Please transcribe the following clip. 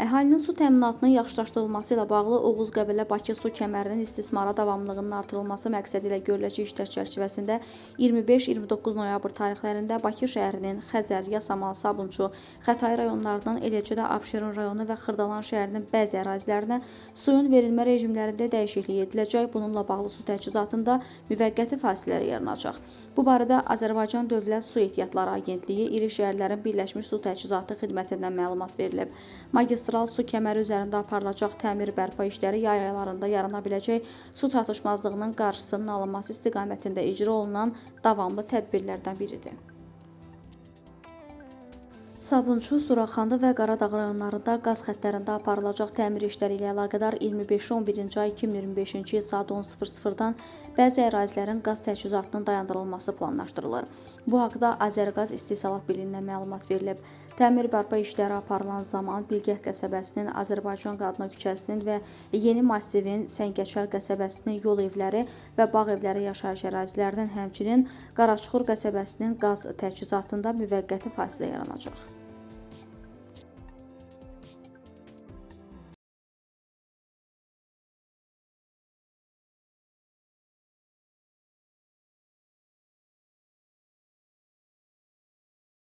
Əhalinin su təminatının yaxşılaşdırılması ilə bağlı Oğuz-Qəbələ-Bakı su kəmərinin istismara davamlılığının artırılması məqsədi ilə görüləcək işlər çərçivəsində 25-29 noyabr tarixlərində Bakı şəhərinin Xəzər, Yasamal, Sabunçu, Xətai rayonlarının, eləcə də Abşeron rayonu və Xırdalan şəhərinin bəzi ərazilərinə suyun verilmə rejimlərində dəyişiklik ediləcək. Bununla bağlı su təchizatında müvəqqəti fasilələr yaranacaq. Bu barədə Azərbaycan Dövlət Su Ehtiyatları Agentliyi İri Şəhərlərin Birləşmiş Su Təchizatı Xidmətindən məlumat verilib. Magistral su kəməri üzərində aparılacaq təmir bərpa işləri yay aylarında yarana biləcək su çatışmazlığının qarşısının alınması istiqamətində icra olunan davamlı tədbirlərdən biridir. Sabunçu, Suraxandı və Qaradağ rayonlarında qaz xəttlərində aparılacaq təmir işləri ilə əlaqədar 25-11-ci ay 2025-ci il saat 10:00-dan bəzi ərazilərin qaz təchizatının dayandırılması planlaşdırılır. Bu haqda Azərqaz İstehsalat Birliyindən məlumat verilib. Təmir bərpa işləri aparılan zaman Bilgəh qəsəbəsinin, Azərbaycan Qadına küçəsinin və Yeni Massivin, Səngəçər qəsəbəsinin yol evləri və bağ evləri yaşayış ərazilərinin, həmçinin Qaraçuxur qəsəbəsinin qaz təchizatında müvəqqəti fasilə yaranacaq.